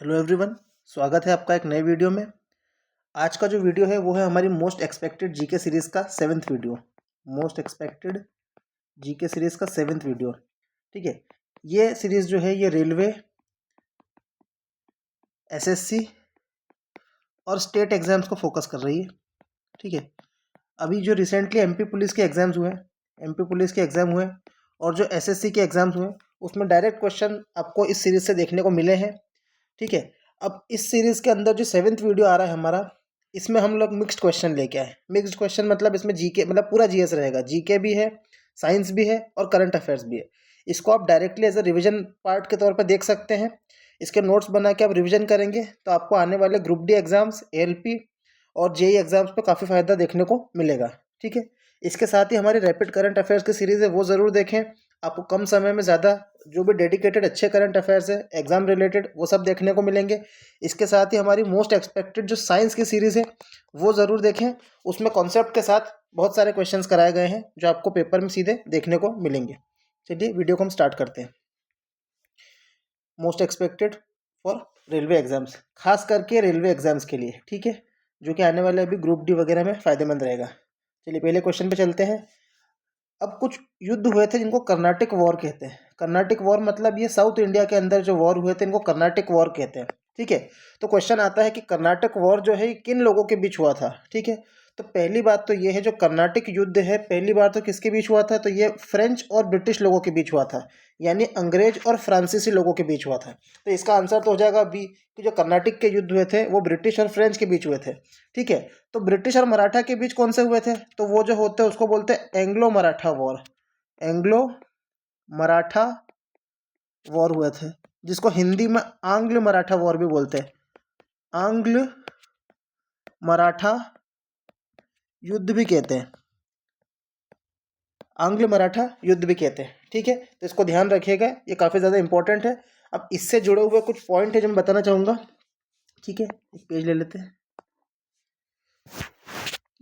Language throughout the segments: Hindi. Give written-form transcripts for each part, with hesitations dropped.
हेलो एवरीवन, स्वागत है आपका एक नए वीडियो में। आज का जो वीडियो है वो है हमारी मोस्ट एक्सपेक्टेड जीके सीरीज़ का 7th video. Most expected GK series का 7th वीडियो। ठीक है, ये सीरीज़ जो है ये रेलवे, एसएससी और स्टेट एग्ज़ाम्स को फोकस कर रही है। ठीक है, अभी जो रिसेंटली एमपी पुलिस के एग्ज़ाम्स हुए एमपी पुलिस के एग्ज़ाम हुए और जो एसएससी के एग्ज़ाम्स हुए उसमें डायरेक्ट क्वेश्चन आपको इस सीरीज़ से देखने को मिले हैं। ठीक है, अब इस सीरीज़ के अंदर जो 7th वीडियो आ रहा है हमारा, इसमें हम लोग मिक्स्ड क्वेश्चन लेके आए। मिक्स्ड क्वेश्चन मतलब इसमें जीके मतलब पूरा जीएस रहेगा, जीके भी है, साइंस भी है और करंट अफेयर्स भी है। इसको आप directly as a revision part के तौर पर देख सकते हैं। इसके नोट्स बना के आप रिवीजन करेंगे तो आपको आने वाले ग्रुप डी एग्जाम्स, एएलपी और जेई एग्जाम्स पे काफ़ी फ़ायदा देखने को मिलेगा। ठीक है, इसके साथ ही हमारी रैपिड करंट अफेयर्स की सीरीज़ है, वो ज़रूर देखें। आपको कम समय में ज़्यादा जो भी डेडिकेटेड अच्छे करंट अफेयर्स है एग्जाम रिलेटेड वो सब देखने को मिलेंगे। इसके साथ ही हमारी मोस्ट एक्सपेक्टेड जो साइंस की सीरीज़ है वो ज़रूर देखें। उसमें कॉन्सेप्ट के साथ बहुत सारे क्वेश्चंस कराए गए हैं जो आपको पेपर में सीधे देखने को मिलेंगे। चलिए वीडियो को हम स्टार्ट करते हैं। Most expected for railway exams, खास करके रेलवे एग्जाम्स के लिए। ठीक है, जो कि आने वाले अभी ग्रुप डी वगैरह में फ़ायदेमंद रहेगा। चलिए पहले क्वेश्चन पे चलते हैं। अब कुछ युद्ध हुए थे जिनको कर्नाटिक वॉर कहते हैं। कर्नाटिक वॉर मतलब ये साउथ इंडिया के अंदर जो वॉर हुए थे इनको कर्नाटिक वॉर कहते हैं। ठीक है, तो क्वेश्चन आता है कि कर्नाटक वॉर जो है ये किन लोगों के बीच हुआ था। ठीक है, तो पहली बात तो ये है जो कर्नाटिक युद्ध है पहली बार तो किसके बीच हुआ था, तो ये फ्रेंच और ब्रिटिश लोगों के बीच हुआ था, यानी अंग्रेज और फ्रांसीसी लोगों के बीच हुआ था। तो इसका आंसर तो हो जाएगा बी कि जो कर्नाटक के युद्ध हुए थे वो ब्रिटिश और फ्रेंच के बीच हुए थे। ठीक है, तो ब्रिटिश और मराठा के बीच कौन से हुए थे, तो वो जो होते हैं उसको बोलते हैं Anglo Maratha war. Anglo Maratha war हुए थे, जिसको हिंदी में आंग्ल मराठा वॉर भी बोलते हैं। आंग्ल मराठा युद्ध भी कहते हैं, आंग्ल मराठा युद्ध भी कहते हैं। ठीक है, तो इसको ध्यान रखिएगा, ये काफ़ी ज़्यादा इंपॉर्टेंट है। अब इससे जुड़े हुए कुछ पॉइंट है जो मैं बताना चाहूँगा। ठीक है, एक पेज ले लेते हैं।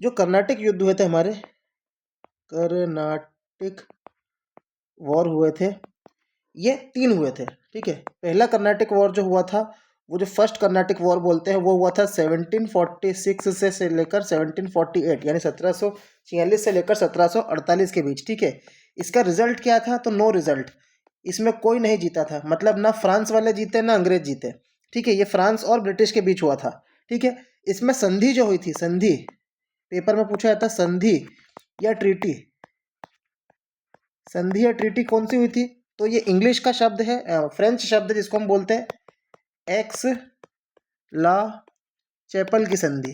जो कर्नाटक युद्ध हुए थे हमारे, कर्नाटक वॉर हुए थे, ये 3 हुए थे। ठीक है, पहला कर्नाटक वॉर जो हुआ था वो जो फर्स्ट कर्नाटक वॉर बोलते हैं वो हुआ था 1746 से लेकर 1748, यानी 1746 से लेकर 1748 के बीच। ठीक है, इसका रिजल्ट क्या था, तो नो रिजल्ट। इसमें कोई नहीं जीता था, मतलब ना फ्रांस वाले जीते ना अंग्रेज जीते। ठीक है, ये फ्रांस और ब्रिटिश के बीच हुआ था। ठीक है, इसमें संधि जो हुई थी, संधि पेपर में पूछा जाता, संधि या ट्रीटी, संधि या ट्रीटी कौन सी हुई थी, तो ये इंग्लिश का शब्द है, फ्रेंच शब्द है जिसको हम बोलते हैं एक्स ला चैपल की संधि।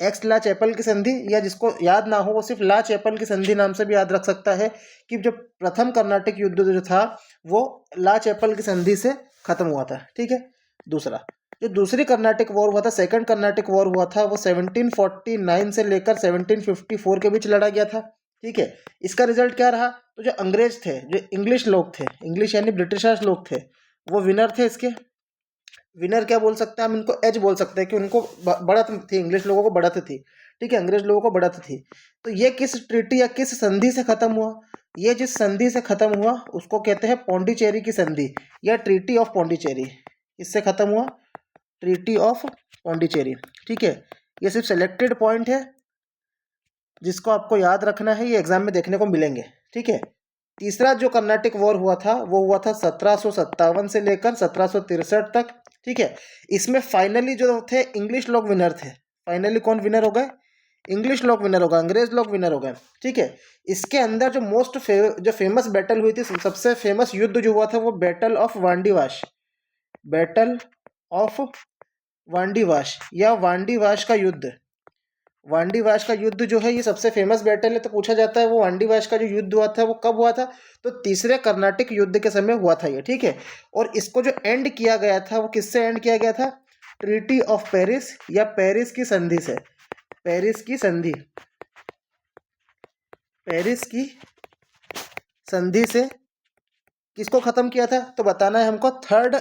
एक्स ला चैपल की संधि, या जिसको याद ना हो वो सिर्फ ला चैपल की संधि नाम से भी याद रख सकता है कि जो प्रथम कर्नाटक युद्ध जो था वो ला चैपल की संधि से खत्म हुआ था। ठीक है, दूसरा जो दूसरी कर्नाटक वॉर हुआ था, सेकंड कर्नाटक वॉर हुआ था, वो 1749 से लेकर 1754 के बीच लड़ा गया था। ठीक है, इसका रिजल्ट क्या रहा, तो जो अंग्रेज थे, जो इंग्लिश लोग थे, इंग्लिश यानी ब्रिटिशर्स लोग थे, वो विनर थे। इसके विनर क्या बोल सकते हैं हम, इनको एज बोल सकते हैं कि उनको बढ़त थी, इंग्लिश लोगों को बढ़त थी। ठीक है, अंग्रेज लोगों को बढ़त थी। तो ये किस ट्रीटी या किस संधि से खत्म हुआ, ये जिस संधि से खत्म हुआ उसको कहते हैं पौंडीचेरी की संधि या ट्रीटी ऑफ पौंडीचेरी। इससे खत्म हुआ ट्रीटी ऑफ पौंडीचेरी। ठीक है, ये सिर्फ सेलेक्टेड पॉइंट है जिसको आपको याद रखना है, ये एग्जाम में देखने को मिलेंगे। ठीक है, तीसरा जो कर्नाटक वॉर हुआ था वो हुआ था 1757 से लेकर 1763 तक। ठीक है, इसमें फाइनली जो थे इंग्लिश लोग विनर थे। फाइनली कौन विनर हो गए, इंग्लिश लोग विनर हो गए, अंग्रेज लोग विनर हो गए। ठीक है, इसके अंदर जो जो फेमस बैटल हुई थी, सबसे फेमस युद्ध जो हुआ था वो battle of Wandiwash, battle of Wandiwash या वांडीवाश का युद्ध। वांडीवाश का युद्ध जो है ये सबसे फेमस बैटल है। तो पूछा जाता है वो वांडीवाश का जो युद्ध हुआ था वो कब हुआ था, तो तीसरे कर्नाटक युद्ध के समय हुआ था ये। ठीक है, और इसको जो एंड किया गया था वो किससे एंड किया गया था, ट्रीटी ऑफ पेरिस या पेरिस की संधि से। पेरिस की संधि, पेरिस की संधि से किसको खत्म किया था, तो बताना है हमको थर्ड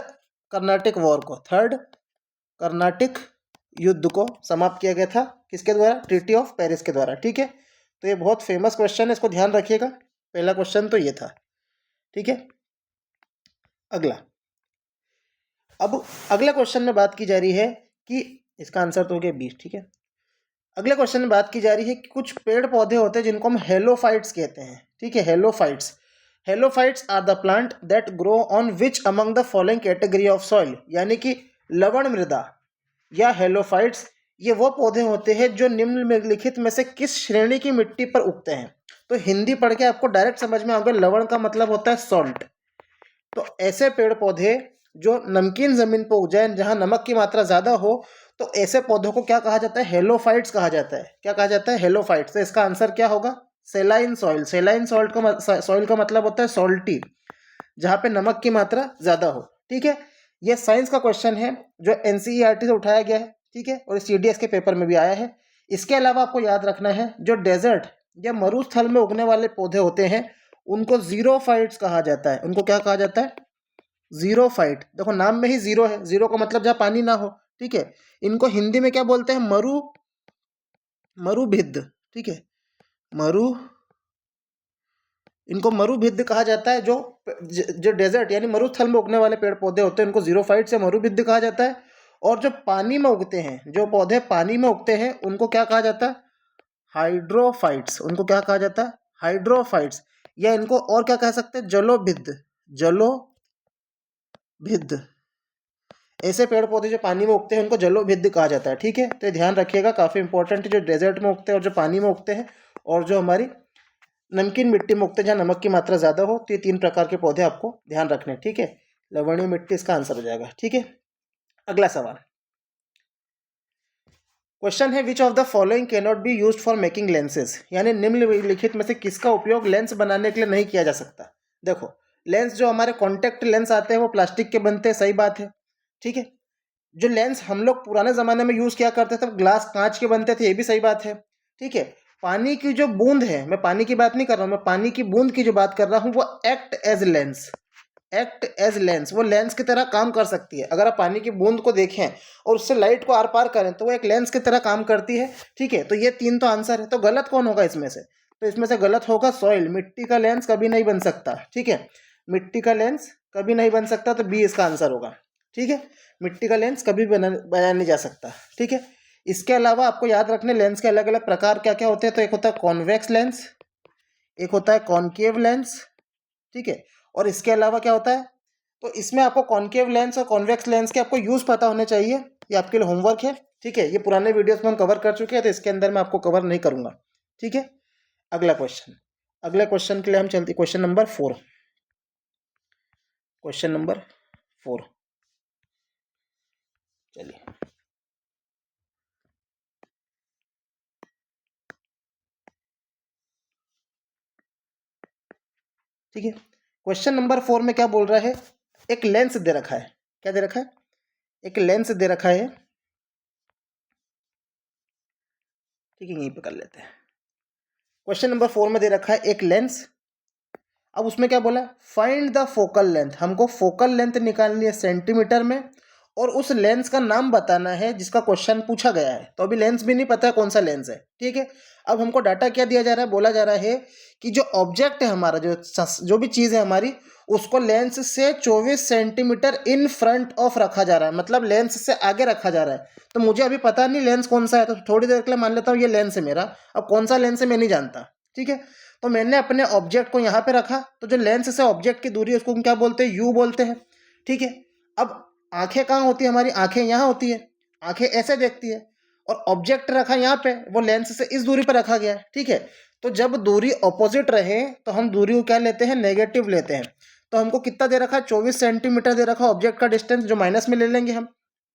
कर्नाटक वॉर को, थर्ड कर्नाटक युद्ध को समाप्त किया गया था किसके द्वारा, ट्रीटी ऑफ पेरिस के द्वारा। ठीक है, तो ये बहुत फेमस क्वेश्चन है, इसको ध्यान रखिएगा। पहला क्वेश्चन तो ये था। ठीक है, अगला, अब अगले क्वेश्चन में बात की जा रही है कि इसका आंसर तो हो गया बी, ठीक है। अगले क्वेश्चन में बात की जा रही है कि कुछ पेड़ पौधे होते हैं जिनको हम हेलोफाइट्स कहते हैं, ठीक है। Halophytes, halophytes are the plant that grow on which among the following category of soil, यानी कि लवण मृदा या हेलोफाइट्स ये वो पौधे होते हैं जो निम्नलिखित में से किस श्रेणी की मिट्टी पर उगते हैं। तो हिंदी पढ़ के आपको डायरेक्ट समझ में आएगा, लवण का मतलब होता है सॉल्ट। तो ऐसे पेड़ पौधे जो नमकीन जमीन पर उग जाए, जहाँ नमक की मात्रा ज़्यादा हो, तो ऐसे पौधों को क्या कहा जाता है? हेलोफाइट्स कहा जाता है। क्या कहा जाता है? हेलोफाइट्स। तो इसका आंसर क्या होगा? Saline soil. सेलाइन सॉइल का मतलब होता है सॉल्टी, जहाँ पे नमक की मात्रा ज़्यादा हो, ठीक है। ये साइंस का क्वेश्चन है जो एनसीईआरटी से उठाया गया है, ठीक है, और सीडीएस के पेपर में भी आया है। इसके अलावा आपको याद रखना है जो डेजर्ट या मरुस्थल में उगने वाले पौधे होते हैं उनको जीरोफाइट्स कहा जाता है। उनको क्या कहा जाता है? जीरोफाइट। देखो नाम में ही जीरो है, जीरो का मतलब जहाँ पानी ना हो, ठीक है। इनको हिंदी में क्या बोलते हैं? मरुभिद्ध, ठीक है। इनको मरुभिद्ध कहा जाता है। जो डेजर्ट यानी मरुस्थल में उगने वाले पेड़ पौधे होते हैं उनको जीरोफाइट से मरुभिद्ध कहा जाता है। और जो पानी में उगते हैं, जो पौधे पानी में उगते हैं, उनको क्या कहा जाता है? हाइड्रोफाइट्स। उनको क्या कहा जाता है? हाइड्रोफाइट्स। या इनको और क्या कह सकते हैं? जलोभिद्ध। जलोभिद्ध। ऐसे पेड़ पौधे जो पानी में उगते हैं उनको जलोभिद्ध कहा जाता है, ठीक है। तो ये ध्यान रखिएगा, काफ़ी इंपॉर्टेंट है। जो डेजर्ट में उगते हैं और जो पानी में उगते हैं और जो हमारी नमकीन मिट्टी में उगते हैं जहाँ नमक की मात्रा ज़्यादा हो, तो ये 3 प्रकार के पौधे आपको ध्यान रखने हैं, ठीक है। लवणीय मिट्टी इसका आंसर हो जाएगा, ठीक है। अगला सवाल, क्वेश्चन है which of the following can not be used for making lenses, यानी निम्नलिखित में से किसका उपयोग लेंस बनाने के लिए नहीं किया जा सकता। देखो, लेंस जो हमारे कॉन्टेक्ट लेंस आते हैं वो प्लास्टिक के बनते हैं, सही बात है, ठीक है। जो लेंस हम लोग पुराने ज़माने में यूज़ किया करते थे ग्लास कांच के बनते थे, ये भी सही बात है, ठीक है। पानी की जो बूंद है, मैं पानी की बात नहीं कर रहा हूँ, मैं पानी की बूंद की जो बात कर रहा हूँ, वो एक्ट एज लेंस, वो लेंस की तरह काम कर सकती है। अगर आप पानी की बूंद को देखें और उससे लाइट को आर पार करें तो वो एक लेंस की तरह काम करती है, ठीक है। तो ये 3 तो आंसर है। तो गलत कौन होगा इसमें से? तो इसमें से गलत होगा सॉइल। मिट्टी का लेंस कभी नहीं बन सकता, ठीक है। मिट्टी का लेंस कभी नहीं बन सकता, तो बी इसका आंसर होगा, ठीक है। मिट्टी का लेंस कभी बनाया नहीं जा सकता, ठीक है। इसके अलावा आपको याद रखने लेंस के अलग अलग प्रकार क्या क्या होते हैं। तो एक होता है कॉन्वेक्स लेंस, एक होता है कॉनकेव लेंस, ठीक है। और इसके अलावा क्या होता है? तो इसमें आपको कॉनकेव लेंस और कॉन्वेक्स लेंस के आपको यूज़ पता होने चाहिए। ये आपके लिए होमवर्क है, ठीक है। ये पुराने वीडियोस में हम कवर कर चुके हैं, तो इसके अंदर मैं आपको कवर नहीं करूँगा, ठीक है। अगला क्वेश्चन, अगले क्वेश्चन के लिए हम चलते क्वेश्चन नंबर 4। क्वेश्चन नंबर 4, चलिए, ठीक है। क्वेश्चन नंबर 4 में क्या बोल रहा है? एक लेंस दे रखा है। क्या दे रखा है? एक लेंस दे रखा है, ठीक है, यहीं पे कर लेते हैं। क्वेश्चन नंबर 4 में दे रखा है एक लेंस। अब उसमें क्या बोला? Find the focal length. हमको फोकल लेंथ निकालनी है सेंटीमीटर में, और उस लेंस का नाम बताना है जिसका क्वेश्चन पूछा गया है। तो अभी लेंस भी नहीं पता है कौन सा लेंस है, ठीक है। अब हमको डाटा क्या दिया जा रहा है? बोला जा रहा है कि जो ऑब्जेक्ट है हमारा, जो भी चीज़ है हमारी, उसको लेंस से 24 सेंटीमीटर इन फ्रंट ऑफ रखा जा रहा है, मतलब लेंस से आगे रखा जा रहा है। तो मुझे अभी पता नहीं लेंस कौन सा है, तो थोड़ी देर के लिए मान लेता हूँ ये लेंस है मेरा। अब कौन सा लेंस है मैं नहीं जानता, ठीक है। तो मैंने अपने ऑब्जेक्ट को यहाँ पे रखा, तो जो लेंस से ऑब्जेक्ट की दूरी है उसको हम क्या बोलते हैं? यू बोलते हैं, ठीक है। अब आंखें कहाँ होती है हमारी? आंखें यहाँ होती है, आंखें ऐसे देखती है, और ऑब्जेक्ट रखा यहाँ पे, वो लेंस से इस दूरी पर रखा गया है, ठीक है। तो जब दूरी ऑपोजिट रहे तो हम दूरी को क्या लेते हैं? नेगेटिव लेते हैं। तो हमको कितना दे रखा है? 24 सेंटीमीटर दे रखा है ऑब्जेक्ट का डिस्टेंस, जो माइनस में ले लेंगे हम।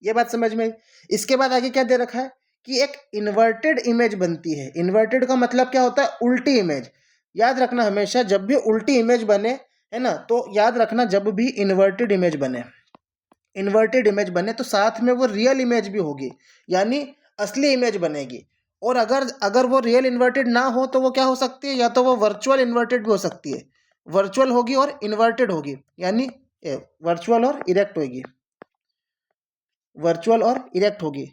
ये बात समझ में आई। इसके बाद आगे क्या दे रखा है कि एक इन्वर्टेड इमेज बनती है। इन्वर्टेड का मतलब क्या होता है? उल्टी इमेज। याद रखना हमेशा, जब भी उल्टी इमेज बने, है ना, तो याद रखना जब भी इन्वर्टेड इमेज बने तो साथ में वो रियल इमेज भी होगी, यानी असली इमेज बनेगी। और अगर वो रियल इन्वर्टेड ना हो तो वो क्या हो सकती है? या तो वो वर्चुअल इन्वर्टेड भी हो सकती है। वर्चुअल होगी और इन्वर्टेड होगी, यानी वर्चुअल और इरेक्ट होगी, वर्चुअल और इरेक्ट होगी।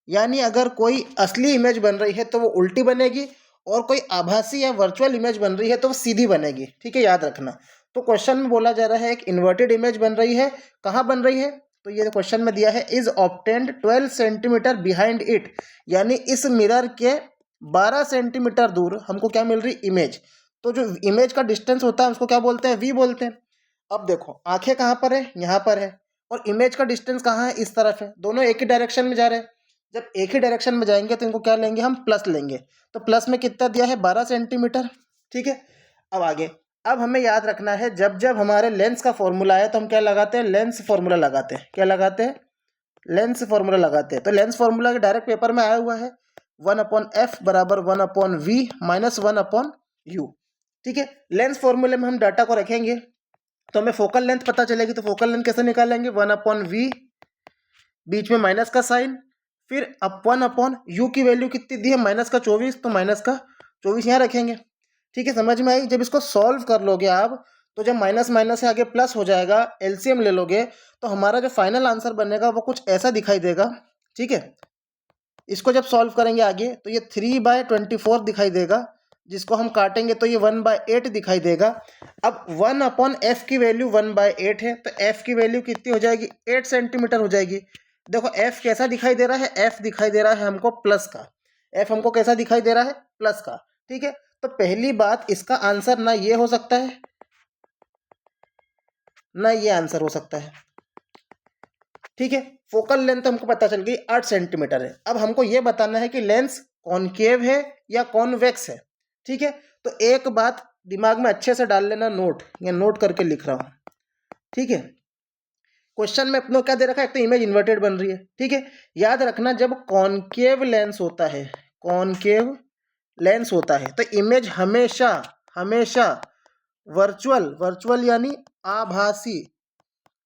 यानी अगर कोई असली इमेज बन रही है तो वो उल्टी बनेगी, और कोई आभासी या वर्चुअल इमेज बन रही है तो वो सीधी बनेगी, ठीक है, याद रखना। तो क्वेश्चन में बोला जा रहा है एक इन्वर्टेड इमेज बन रही है। कहाँ बन रही है? तो ये क्वेश्चन में दिया है is obtained 12 centimetre behind it, यानी इस मिरर के 12 सेंटीमीटर दूर हमको क्या मिल रही, इमेज। तो जो इमेज का डिस्टेंस होता है उसको क्या बोलते हैं, वी बोलते हैं। अब देखो आंखें कहाँ पर है, यहाँ पर है, और इमेज का डिस्टेंस कहाँ है, इस तरफ है, दोनों एक ही डायरेक्शन में जा रहे हैं। जब एक ही डायरेक्शन में जाएंगे तो इनको क्या लेंगे, हम प्लस लेंगे। तो प्लस में कितना दिया है, 12 सेंटीमीटर। ठीक है, अब आगे, अब हमें याद रखना है जब जब हमारे लेंस का फॉर्मूला है तो हम क्या लगाते हैं, लेंस फॉर्मूला लगाते हैं। क्या लगाते हैं, लेंस फॉर्मूला लगाते हैं। तो लेंस फॉर्मूला के डायरेक्ट पेपर में आया हुआ है 1/f बराबर 1/v माइनस 1/u। ठीक है, लेंस फॉर्मूले में हम डाटा को रखेंगे तो हमें फोकल लेंथ पता चलेगी। तो फोकल लेंथ कैसे निकालेंगे, 1/v, बीच में माइनस का साइन, फिर 1/u की वैल्यू कितनी दी है, माइनस का 24, तो माइनस का 24 यहाँ रखेंगे। ठीक है, समझ में आई। जब इसको सॉल्व कर लोगे आप, तो जब माइनस माइनस से आगे प्लस हो जाएगा, एलसीएम ले लोगे, तो हमारा जो फाइनल आंसर बनेगा वो कुछ ऐसा दिखाई देगा। ठीक है, इसको जब सॉल्व करेंगे आगे तो ये 3/24 दिखाई देगा, जिसको हम काटेंगे तो ये 1/8 दिखाई देगा। अब 1/f की वैल्यू 1/8 है, तो f की वैल्यू कितनी हो जाएगी, 8 सेंटीमीटर हो जाएगी। देखो f कैसा दिखाई दे रहा है, f दिखाई दे रहा है हमको प्लस का, f हमको कैसा दिखाई दे रहा है, प्लस का। ठीक है, तो पहली बात, इसका आंसर ना ये हो सकता है ना ये आंसर हो सकता है। ठीक है, फोकल लेंथ हमको पता चल गई 8 सेंटीमीटर है। अब हमको ये बताना है कि लेंस कॉनकेव है या कॉन्वेक्स है। ठीक है, तो एक बात दिमाग में अच्छे से डाल लेना, नोट, या नोट करके लिख रहा हूँ। ठीक है, क्वेश्चन में अपने क्या दे रखा है, एक तो इमेज इन्वर्टेड बन रही है। ठीक है, याद रखना जब कॉनकेव लेंस होता है, कॉनकेव लेंस होता है, तो इमेज हमेशा हमेशा वर्चुअल यानी आभासी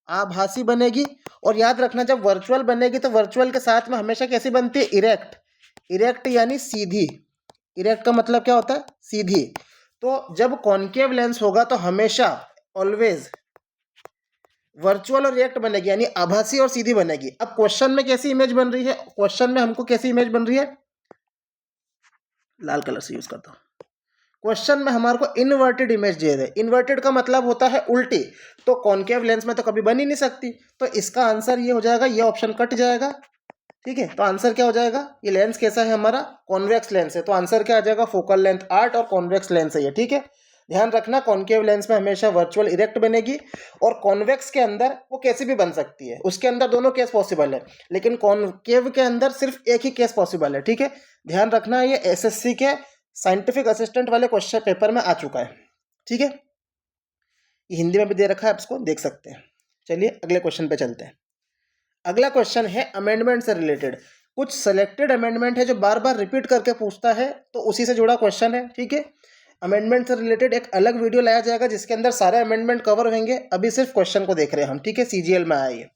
आभासी बनेगी। और याद रखना जब वर्चुअल बनेगी तो वर्चुअल के साथ में हमेशा कैसी बनती है, इरेक्ट। इरेक्ट यानी सीधी। इरेक्ट का मतलब क्या होता है, सीधी। तो जब कॉनकेव लेंस होगा तो हमेशा ऑलवेज वर्चुअल और इरेक्ट बनेगी, यानी आभासी और सीधी बनेगी। अब क्वेश्चन में कैसी इमेज बन रही है, क्वेश्चन में हमको कैसी इमेज बन रही है, लाल कलर से यूज करता हूं। क्वेश्चन में हमारे को इन्वर्टेड इमेज दे रहे, इन्वर्टेड का मतलब होता है उल्टी, तो कॉनकेव लेंस में तो कभी बन ही नहीं सकती। तो इसका आंसर ये हो जाएगा, ये ऑप्शन कट जाएगा। ठीक है, तो आंसर क्या हो जाएगा, ये लेंस कैसा है हमारा, कॉन्वेक्स लेंस है, तो आंसर क्या आ जाएगा, फोकल लेंथ 8 और कॉन्वेक्स लेंस है ये। ठीक है, ध्यान रखना कॉनकेव लेंस में हमेशा वर्चुअल इरेक्ट बनेगी, और कॉन्वेक्स के अंदर वो कैसी भी बन सकती है, उसके अंदर दोनों केस पॉसिबल है, लेकिन कॉनकेव के अंदर सिर्फ एक ही केस पॉसिबल है। ठीक है, ध्यान रखना, ये एसएससी के साइंटिफिक असिस्टेंट वाले क्वेश्चन पेपर में आ चुका है। ठीक है, ये हिंदी में भी दे रखा है, आप इसको देख सकते हैं। चलिए अगले क्वेश्चन पे चलते हैं। अगला क्वेश्चन है अमेंडमेंट से रिलेटेड। कुछ सेलेक्टेड अमेंडमेंट है जो बार बार रिपीट करके पूछता है, तो उसी से जुड़ा क्वेश्चन है। ठीक है, अमेंडमेंट से रिलेटेड एक अलग वीडियो लाया जाएगा जिसके अंदर सारे अमेंडमेंट कवर होंगे, अभी सिर्फ क्वेश्चन को देख रहे हैं हम। ठीक है, सीजीएल में आया ये,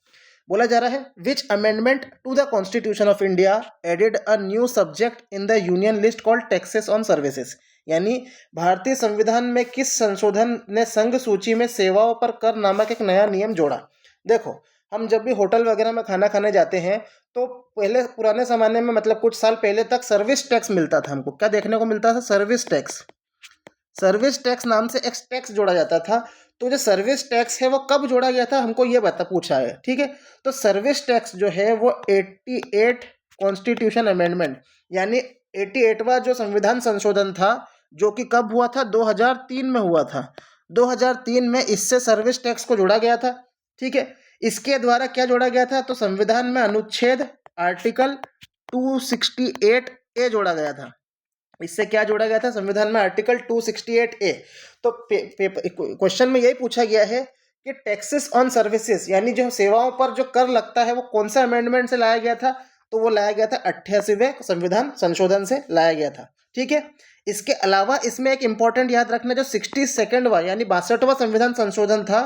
बोला जा रहा है which amendment to the constitution of India added a new subject in the union list called taxes on services, यानी भारतीय संविधान में किस संशोधन ने संघ सूची में सेवाओं पर कर नामक एक नया नियम जोड़ा। देखो, हम जब भी होटल वगैरह में खाना खाने जाते हैं तो पहले पुराने ज़माने में, मतलब कुछ साल पहले तक सर्विस टैक्स मिलता था हमको। क्या देखने को मिलता था, सर्विस टैक्स। सर्विस टैक्स नाम से एक टैक्स जोड़ा जाता था। तो जो सर्विस टैक्स है वो कब जोड़ा गया था, हमको ये पूछा है। ठीक है, तो सर्विस टैक्स जो है वो 88 कॉन्स्टिट्यूशन अमेंडमेंट, यानी 88वां जो संविधान संशोधन था, जो कि कब हुआ था, 2003 में हुआ था। 2003 में इससे सर्विस टैक्स को जोड़ा गया था। ठीक है, इसके द्वारा क्या जोड़ा गया था, तो संविधान में अनुच्छेद आर्टिकल 268A जोड़ा गया था। इससे क्या जोड़ा गया था, संविधान में आर्टिकल 268A। तो क्वेश्चन में यही पूछा गया है कि टैक्सेस ऑन सर्विसेज, यानी जो सेवाओं पर जो कर लगता है, वो कौन सा अमेंडमेंट से लाया गया था, तो वो लाया गया था 88वें संविधान संशोधन से लाया गया था। ठीक है, इसके अलावा इसमें एक इंपॉर्टेंट याद रखना, जो 62वां यानी 62वां संविधान संशोधन था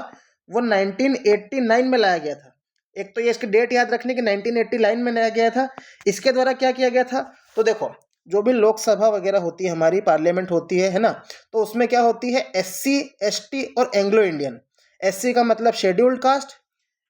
वो 1989 में लाया गया था। एक तो ये इसकी डेट याद रखनी कि 1989 में लाया गया था। इसके द्वारा क्या किया गया था, तो देखो, जो भी लोकसभा वगैरह होती है, हमारी पार्लियामेंट होती है ना, तो उसमें क्या होती है, SC ST और एंग्लो इंडियन। SC का मतलब शेड्यूल्ड कास्ट,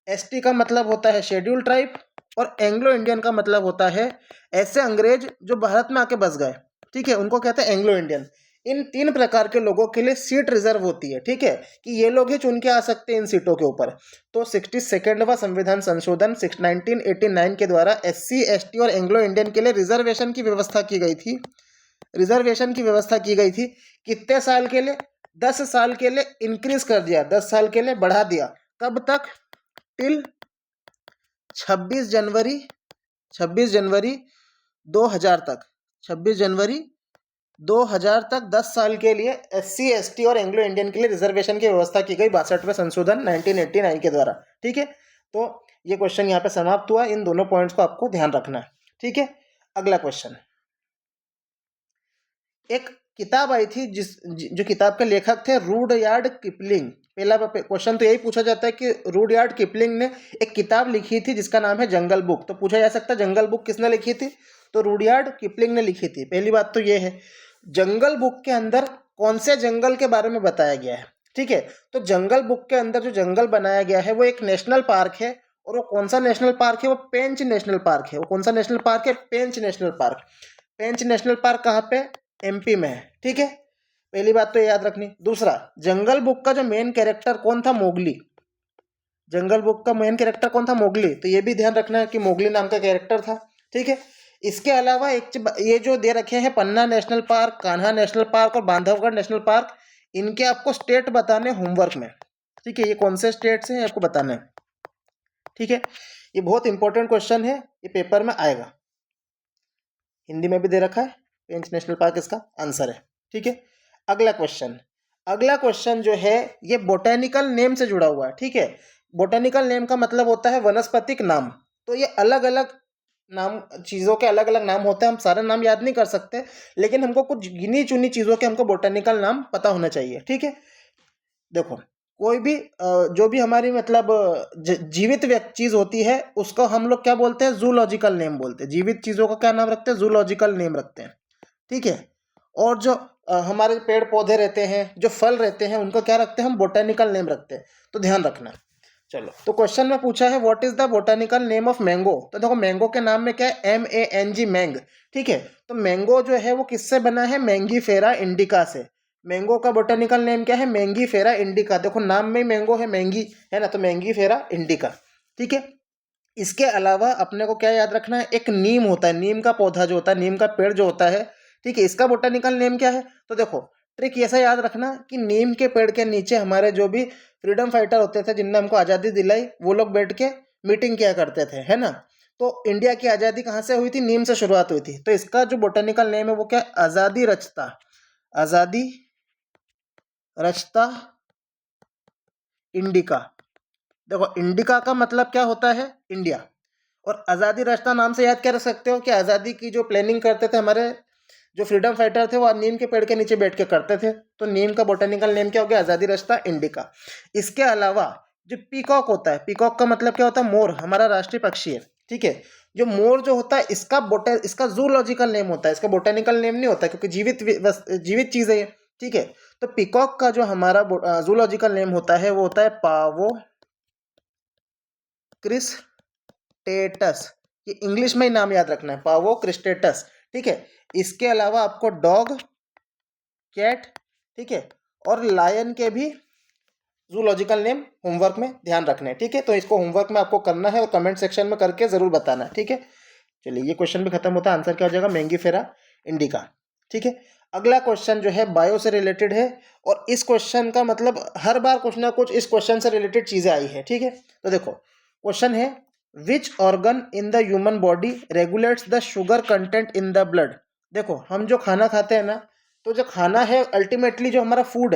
ST का मतलब होता है शेड्यूल्ड ट्राइब, और एंग्लो इंडियन का मतलब होता है ऐसे अंग्रेज जो भारत में आके बस गए। ठीक है, उनको कहते हैं एंग्लो इंडियन। इन 3 प्रकार के लोगों के लिए सीट रिजर्व होती है, ठीक है, कि ये लोग ही चुन के आ सकते हैं इन सीटों के ऊपर। तो 62वां संविधान संशोधन 1989 के द्वारा SC ST और एंग्लो इंडियन के लिए रिजर्वेशन की व्यवस्था की गई थी। रिजर्वेशन की व्यवस्था की गई थी कितने साल के लिए? 10 साल के लिए इंक्रीज कर दिया, 10 साल के लिए बढ़ा दिया। कब तक? टिल 26 जनवरी 2000 तक, 26 जनवरी 2000 तक 10 साल के लिए SC ST और एंग्लो इंडियन के लिए रिजर्वेशन की व्यवस्था की गई 62वें संशोधन 1989 के द्वारा, ठीक है। तो ये क्वेश्चन यहाँ पे समाप्त हुआ। इन दोनों पॉइंट्स को आपको ध्यान रखना है, ठीक है। अगला क्वेश्चन, एक किताब आई थी जो किताब के लेखक थे रूडयार्ड किपलिंग। पहला क्वेश्चन तो यही पूछा जाता है कि रूडयार्ड किपलिंग ने एक किताब लिखी थी जिसका नाम है जंगल बुक। तो पूछा जा सकता है जंगल बुक किसने लिखी थी? तो रूडयार्ड किपलिंग ने लिखी थी। पहली बात तो ये है, जंगल बुक के अंदर कौन से जंगल के बारे में बताया गया है, ठीक है। तो जंगल बुक के अंदर जो जंगल बनाया गया है वो एक नेशनल पार्क है, और वो कौन सा नेशनल पार्क है? वो पेंच नेशनल पार्क है। वो कौन सा नेशनल पार्क है? पेंच नेशनल पार्क। पेंच नेशनल पार्क कहाँ पे? MP में है, ठीक है। पहली बात तो याद रखनी। दूसरा, जंगल बुक का जो मेन कैरेक्टर कौन था? मोगली। जंगल बुक का मेन कैरेक्टर कौन था? मोगली। तो ये भी ध्यान रखना है कि मोगली नाम का कैरेक्टर था, ठीक है। इसके अलावा ये जो दे रखे हैं Panna national park, Kanha national park और बांधवगढ़ नेशनल पार्क, इनके आपको स्टेट बताने होमवर्क में, ठीक है। ये कौन से स्टेट्स हैं आपको बताना है, ठीक है। ये बहुत इंपॉर्टेंट क्वेश्चन है, ये पेपर में आएगा। हिंदी में भी दे रखा है, पेंच नेशनल पार्क इसका आंसर है, ठीक है। अगला क्वेश्चन जो है ये बोटेनिकल नेम से जुड़ा हुआ है, ठीक है। बोटेनिकल नेम का मतलब होता है वनस्पतिक नाम। तो ये अलग अलग नाम, चीज़ों के अलग अलग नाम होते हैं। हम सारे नाम याद नहीं कर सकते, लेकिन हमको कुछ गिनी चुनी चीज़ों के हमको बोटेनिकल नाम पता होना चाहिए, ठीक है। देखो, कोई भी जो भी हमारी मतलब जीवित चीज होती है उसको हम लोग क्या बोलते हैं? जूलॉजिकल नेम बोलते हैं। जीवित चीजों का क्या नाम रखते हैं? जूलॉजिकल नेम रखते हैं, ठीक है। और जो हमारे पेड़ पौधे रहते हैं, जो फल रहते हैं, उनको क्या रखते हैं? हम बोटेनिकल नेम रखते हैं। तो ध्यान रखना। चलो, तो क्वेश्चन में पूछा है what is the botanical name of mango. तो देखो, मैंगो के नाम में क्या है? MANG, मैंग, ठीक है। तो मैंगो जो है वो किससे बना है? मैंगीफेरा इंडिका से। मैंगो का बोटेनिकल नेम क्या है? Mangifera indica. देखो, नाम में ही मैंगो है, मैंगी है ना, तो मैंगीफेरा इंडिका, ठीक है। इसके अलावा अपने को क्या याद रखना है? एक नीम होता है, नीम का पौधा जो होता है, नीम का पेड़ जो होता है, ठीक है, इसका बोटेनिकल नेम क्या है? तो देखो, ट्रिक ऐसा याद रखना कि नीम के पेड़ के नीचे हमारे जो भी फ्रीडम फाइटर होते थे जिनने हमको आज़ादी दिलाई, वो लोग बैठ के मीटिंग किया करते थे, है ना। तो इंडिया की आज़ादी कहाँ से हुई थी? नीम से शुरुआत हुई थी। तो इसका जो बोटेनिकल नेम है वो क्या? आज़ादी रचता। आज़ादी रचता इंडिका। देखो, इंडिका का मतलब क्या होता है? इंडिया। और आज़ादी रास्ता नाम से याद कर सकते हो कि आज़ादी की जो प्लानिंग करते थे हमारे जो फ्रीडम फाइटर थे, वो नीम के पेड़ के नीचे बैठ के करते थे। तो नीम का बोटेनिकल नेम क्या हो गया? आज़ादी रास्ता इंडिका। इसके अलावा जो पीकॉक होता है, पीकॉक का मतलब क्या होता है? मोर, हमारा राष्ट्रीय पक्षी है, ठीक है। जो मोर जो होता है इसका जूलॉजिकल नेम होता है, इसका बोटेनिकल नेम नहीं होता, क्योंकि जीवित चीज़ है ये, ठीक है। तो पीकॉक का जो हमारा जूलॉजिकल नेम होता है वो होता है पावो क्रिस्टेटस। ये इंग्लिश में ही नाम याद रखना है, पावो क्रिस्टेटस, ठीक है। इसके अलावा आपको डॉग, कैट, ठीक है, और लायन के भी जूलॉजिकल नेम होमवर्क में ध्यान रखने हैं, ठीक है। तो इसको होमवर्क में आपको करना है और कमेंट सेक्शन में करके जरूर बताना है, ठीक है। चलिए, ये क्वेश्चन भी खत्म होता है। आंसर क्या हो जाएगा? मैंगीफेरा इंडिका, ठीक है। अगला क्वेश्चन जो है बायो से रिलेटेड है, और इस क्वेश्चन का मतलब हर बार कुछ ना कुछ इस क्वेश्चन से रिलेटेड चीजें आई है, ठीक है। तो देखो, क्वेश्चन है which organ in the human body regulates the sugar content in the blood. देखो, हम जो खाना खाते हैं ना, तो जो खाना है अल्टीमेटली जो हमारा फूड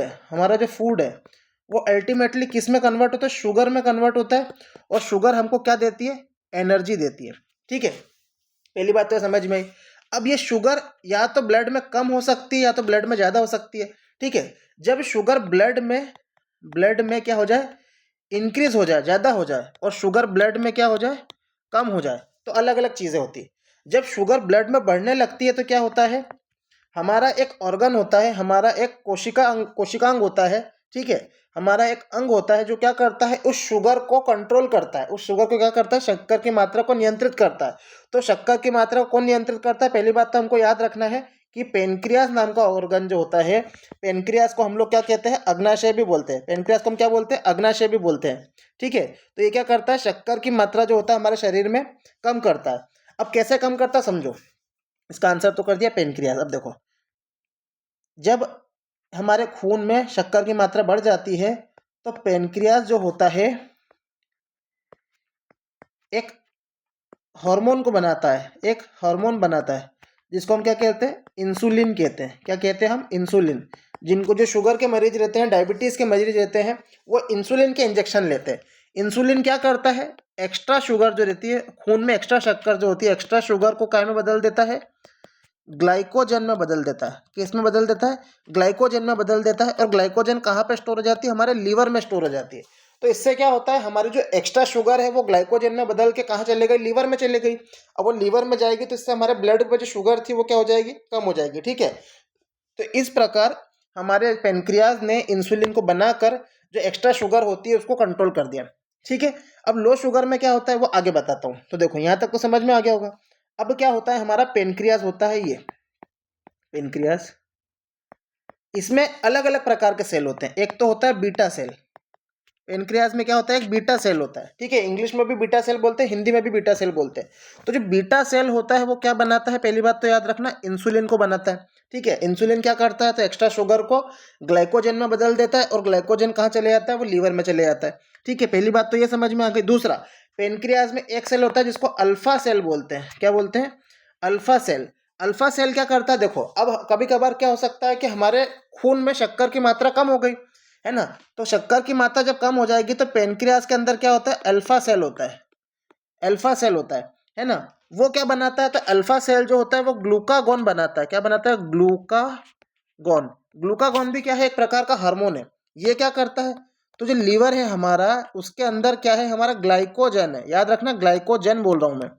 है, वो अल्टीमेटली किस में कन्वर्ट होता है? शुगर में कन्वर्ट होता है। और शुगर हमको क्या देती है? एनर्जी देती है, ठीक है। पहली बात तो समझ में आई। अब ये शुगर या तो ब्लड में कम हो सकती है या तो ब्लड में ज़्यादा हो सकती है, ठीक है। जब शुगर ब्लड में क्या हो जाए? इंक्रीज हो जाए, ज़्यादा हो जाए, और शुगर ब्लड में क्या हो जाए? कम हो जाए, तो अलग अलग चीज़ें होती है। जब शुगर ब्लड में बढ़ने लगती है तो क्या होता है? हमारा एक ऑर्गन होता है, हमारा एक कोशिकांग होता है, ठीक है। हमारा एक अंग होता है जो क्या करता है? उस शुगर को कंट्रोल करता है। उस शुगर को क्या करता है? शक्कर की मात्रा को नियंत्रित करता है। तो शक्कर की मात्रा को कौन नियंत्रित करता है? पहली बात तो हमको याद रखना है कि पेनक्रियास नाम का ऑर्गन जो होता है, पेनक्रियास को हम लोग क्या कहते हैं, अग्नाशय भी बोलते हैं। पेनक्रियास को हम क्या बोलते हैं, अग्नाशय भी बोलते हैं। ठीक है, तो ये क्या करता है, शक्कर की मात्रा जो होता है हमारे शरीर में कम करता है। अब कैसे कम करता है समझो, इसका आंसर तो कर दिया पेनक्रियास। अब देखो, जब हमारे खून में शक्कर की मात्रा बढ़ जाती है तो पेनक्रियास जो होता है एक हार्मोन को बनाता है, एक हार्मोन बनाता है जिसको हम क्या कहते हैं, इंसुलिन कहते हैं। क्या कहते हैं हम, इंसुलिन। जिनको जो शुगर के मरीज रहते हैं, डायबिटीज़ के मरीज रहते हैं, वो इंसुलिन के इंजेक्शन लेते हैं। इंसुलिन क्या करता है, एक्स्ट्रा शुगर जो रहती है खून में, एक्स्ट्रा शक्कर जो होती है, एक्स्ट्रा शुगर को काय में बदल देता है, ग्लाइकोजन में बदल देता है। किस में बदल देता है, ग्लाइकोजन में बदल देता है। और ग्लाइकोजन कहाँ पे स्टोर हो जाती है, हमारे लीवर में स्टोर हो जाती है। तो इससे क्या होता है, हमारी जो एक्स्ट्रा शुगर है वो ग्लाइकोजन में बदल के कहाँ चले गई, लीवर में चले गई। अब वो लीवर में जाएगी तो इससे हमारे ब्लड में जो शुगर थी वो क्या हो जाएगी, कम हो जाएगी। ठीक है, तो इस प्रकार हमारे पेनक्रियाज ने इंसुलिन को बनाकर जो एक्स्ट्रा शुगर होती है उसको कंट्रोल कर दिया। ठीक है, अब लो शुगर में क्या होता है वो आगे बताता हूँ। तो देखो यहाँ तक तो समझ में आ गया होगा। अब क्या होता है, हमारा पेनक्रियाज होता है, ये पेनक्रियाज, इसमें अलग अलग प्रकार के सेल होते हैं। एक तो होता है बीटा सेल। पेनक्रियाज में क्या होता है, एक बीटा सेल होता है। ठीक है, इंग्लिश में भी बीटा सेल बोलते हैं, हिंदी में भी बीटा सेल बोलते हैं। तो जो बीटा सेल होता है वो क्या बनाता है, पहली बात तो याद रखना, इंसुलिन को बनाता है। ठीक है, इंसुलिन क्या करता है, तो एक्स्ट्रा शुगर को ग्लाइकोजन में बदल देता है, और ग्लाइकोजन कहाँ चले जाता है, वो लीवर में चले जाता है। ठीक है, पहली बात तो ये समझ में आ गई। दूसरा, पेनक्रियाज में एक सेल होता है जिसको अल्फा सेल बोलते हैं। क्या बोलते हैं, अल्फा सेल। अल्फा सेल क्या करता है, देखो अब कभी कभार क्या हो सकता है कि हमारे खून में शक्कर की मात्रा कम हो गई है ना, तो शक्कर की मात्रा जब कम हो जाएगी तो पेनक्रियास के अंदर क्या होता है, अल्फा सेल होता है। अल्फा सेल होता है ना। वो क्या बनाता है, तो अल्फा सेल जो होता है वो ग्लूकागॉन बनाता है। क्या बनाता है, ग्लूकागॉन। ग्लूकागॉन भी क्या है, एक प्रकार का हार्मोन है। ये क्या करता है, तो जो लीवर है हमारा, उसके अंदर क्या है, हमारा ग्लाइकोजन है। याद रखना, ग्लाइकोजन बोल रहा हूं मैं।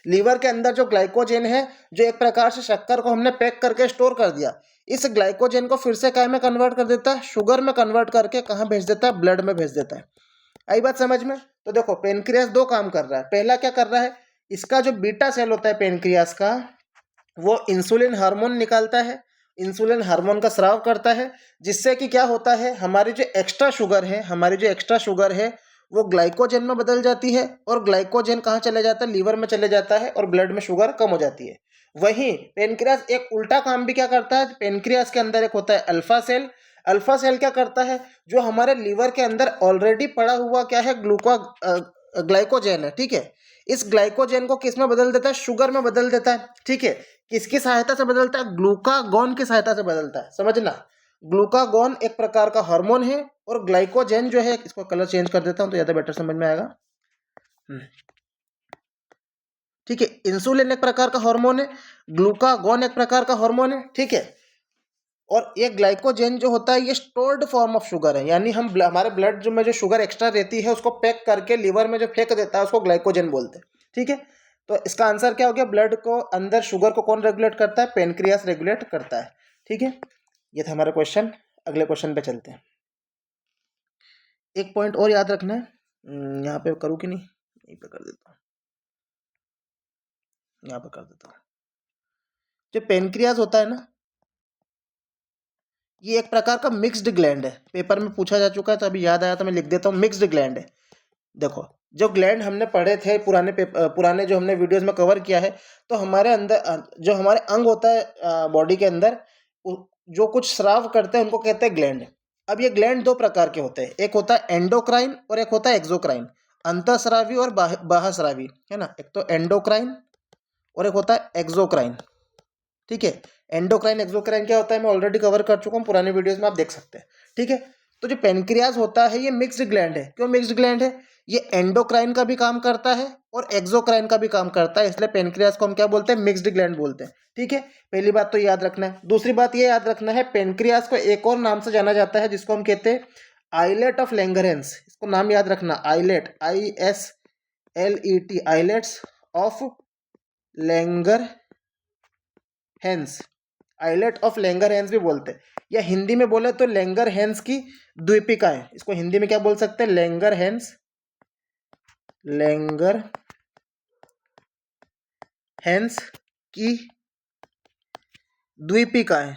लीवर के अंदर जो ग्लाइकोजन है, जो एक प्रकार से शक्कर को हमने पैक करके स्टोर कर दिया, इस ग्लाइकोजन को फिर से काय में कन्वर्ट कर देता है, शुगर में कन्वर्ट करके कहाँ भेज देता है, ब्लड में भेज देता है। आई बात समझ में। तो देखो पेनक्रियास दो काम कर रहा है। पहला क्या कर रहा है, इसका जो बीटा सेल होता है पेनक्रियास का, वो इंसुलिन हार्मोन निकालता है, इंसुलिन हार्मोन का स्राव करता है, जिससे कि क्या होता है, हमारी जो एक्स्ट्रा शुगर है, हमारी जो एक्स्ट्रा शुगर है वो ग्लाइकोजन में बदल जाती है, और ग्लाइकोजन कहाँ चले जाता है, लीवर में चले जाता है, और ब्लड में शुगर कम हो जाती है। वहीं पेनक्रियास एक उल्टा काम भी क्या करता है, पेनक्रियास के अंदर एक होता है अल्फा सेल। अल्फा सेल क्या करता है, जो हमारे लीवर के अंदर ऑलरेडी पड़ा हुआ क्या है, ग्लाइकोजन है। ठीक है, इस ग्लाइकोजन को किस में बदल देता है, शुगर में बदल देता है। ठीक है, किसकी सहायता से बदलता है, ग्लूकागॉन की सहायता से बदलता है। समझना, ग्लूकागॉन एक प्रकार का हार्मोन है, और ग्लाइकोजन जो है, इसको कलर चेंज कर देता हूं तो ज्यादा बेटर समझ में आएगा। ठीक है, इंसुलिन एक प्रकार का हार्मोन है, ग्लूकागॉन एक प्रकार का हार्मोन है। ठीक है, और ये ग्लाइकोजन जो होता है ये स्टोर्ड फॉर्म ऑफ शुगर है, यानी हम हमारे ब्लड जो में जो शुगर एक्स्ट्रा रहती है उसको पैक करके लीवर में जो फेंक देता है उसको ग्लाइकोजन बोलते हैं। ठीक है, तो इसका आंसर क्या हो गया, ब्लड को अंदर शुगर को कौन रेगुलेट करता है, पेनक्रियास रेगुलेट करता है। ठीक है, ये था हमारा क्वेश्चन। अगले क्वेश्चन पे चलते हैं। एक पॉइंट और याद रखना है, यहाँ पे करूँ कि नहीं, यहीं पे कर देता हूँ, यहाँ पे कर देता हूँ। जो पेनक्रियास होता है ना, ये एक प्रकार का मिक्स्ड ग्लैंड है। पेपर में पूछा जा चुका है तो अभी याद आया तो मैं लिख देता हूँ, मिक्स्ड ग्लैंड है। देखो, जो ग्लैंड हमने पढ़े थे पुराने जो हमने वीडियोस में कवर किया है, तो हमारे अंदर जो हमारे अंग होता है बॉडी के अंदर, जो कुछ स्राव करते हैं उनको कहते हैं ग्लैंड। अब ये ग्लैंड दो प्रकार के होते हैं, एक होता है एंडोक्राइन और एक होता है एक्सोक्राइन। अंतःस्रावी और बाह्यस्रावी, है ना। एक तो एंडोक्राइन और एक होता है एक्सोक्राइन। ठीक है, एंडोक्राइन एक्सोक्राइन क्या होता है मैं ऑलरेडी कवर कर चुका हूँ पुराने वीडियोस में, आप देख सकते हैं। ठीक है, तो जो पेनक्रियाज होता है ये मिक्स्ड ग्लैंड है। क्यों मिक्स्ड ग्लैंड है, ये एंडोक्राइन का भी काम करता है और एक्सोक्राइन का भी काम करता है, इसलिए पेनक्रियाज को हम क्या बोलते हैं, मिक्स्ड ग्लैंड बोलते हैं। ठीक है, पहली बात तो याद रखना है। दूसरी बात ये याद रखना है, पेनक्रियाज को एक और नाम से जाना जाता है जिसको हम कहते हैं आइलेट ऑफ लैंगरहेंस। इसको नाम याद रखना, islet, ISLET, islets of Langer hence, islet of Langer hence भी बोलते हैं, या हिंदी में बोले तो लैंगर हैंस की द्वीपिका है। इसको हिंदी में क्या बोल सकते हैं, लैंगर हैंस, लैंगर हैंस की द्वीपिकाएं,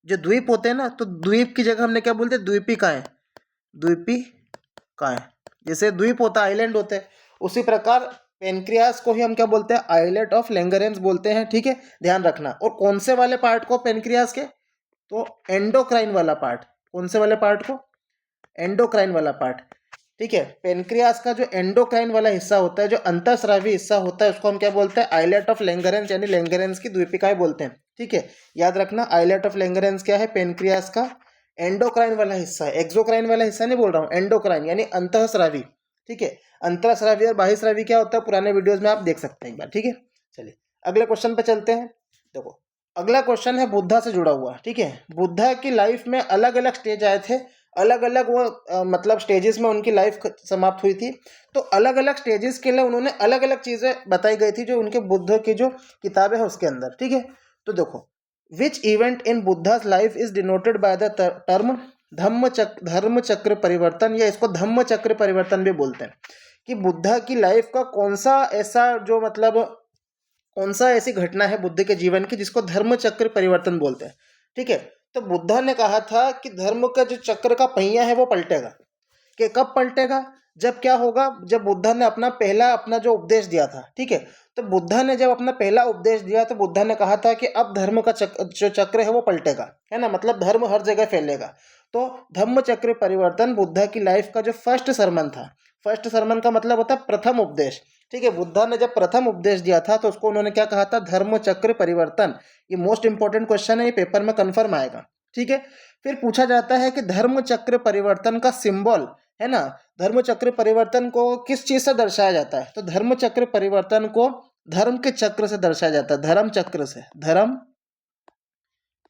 जो द्वीप होते हैं ना, तो द्वीप की जगह हमने क्या बोलते हैं, द्वीपिकाएं, द्वीपिकाएं। जैसे द्वीप होता है, आइलैंड होते हैं, उसी प्रकार पेनक्रियास को ही हम क्या बोलते हैं, आइलेट ऑफ लैंगरेंस बोलते हैं। ठीक है, ध्यान रखना। और कौन से वाले पार्ट को पेनक्रियास के, तो एंडोक्राइन वाला पार्ट। कौन से वाले पार्ट को, एंडोक्राइन वाला पार्ट। ठीक है, पेनक्रियास का जो एंडोक्राइन वाला हिस्सा होता है, जो अंतःस्रावी हिस्सा होता है, उसको हम क्या बोलते हैं, आइलेट ऑफ लैंगरेंस, यानी लैंगरेंस की द्वीपिकाएं बोलते हैं। ठीक है, याद रखना, आइलेट ऑफ लैंगरेंस क्या है, पेनक्रियास का एंडोक्राइन वाला हिस्सा है। एक्सोक्राइन वाला हिस्सा नहीं बोल रहा हूँ, एंडोक्राइन यानी अंतःस्रावी। ठीक है, अंतःस्रावी और बाह्यस्रावी क्या होता है, पुराने वीडियोज में आप देख सकते हैं एक बार। ठीक है, चलिए अगले क्वेश्चन पे चलते हैं। देखो अगला क्वेश्चन है बुद्धा से जुड़ा हुआ। ठीक है, बुद्धा की लाइफ में अलग अलग स्टेज आए थे, अलग अलग वो मतलब स्टेजेस में उनकी लाइफ समाप्त हुई थी। तो अलग अलग स्टेजेस के लिए उन्होंने अलग अलग चीज़ें बताई गई थी जो उनके बुद्ध की जो किताबें हैं उसके अंदर। ठीक है, तो देखो, which event in Buddhas life is denoted by the term धर्म चक्र परिवर्तन, या इसको धम्म चक्र परिवर्तन भी बोलते हैं, कि बुद्धा की लाइफ का कौन सा ऐसा जो मतलब कौन सा ऐसी घटना है बुद्ध के जीवन की जिसको धर्म चक्र परिवर्तन बोलते हैं। ठीक है, तो बुद्धा ने कहा था कि धर्म का जो चक्र का पहिया है वो पलटेगा। कि कब पलटेगा, जब क्या होगा, जब बुद्धा ने अपना जो उपदेश दिया था। ठीक है, तो बुद्धा ने जब अपना पहला उपदेश दिया तो बुद्धा ने कहा था कि अब धर्म का जो चक्र है वो पलटेगा, है ना, मतलब धर्म हर जगह फैलेगा। तो धम्म चक्र परिवर्तन बुद्धा की लाइफ का जो फर्स्ट सरमन था, फर्स्ट सरमन का मतलब होता है प्रथम उपदेश। ठीक है, बुद्धा ने जब प्रथम उपदेश दिया था तो उसको उन्होंने क्या कहा था, धर्म चक्र परिवर्तन। ये मोस्ट इंपॉर्टेंट क्वेश्चन है, ये पेपर में कन्फर्म आएगा। ठीक है, फिर पूछा जाता है कि धर्म चक्र परिवर्तन का सिंबल, है ना, धर्म चक्र परिवर्तन को किस चीज से दर्शाया जाता है, तो धर्म चक्र परिवर्तन को धर्म के चक्र से दर्शाया जाता है, धर्म चक्र से। धर्म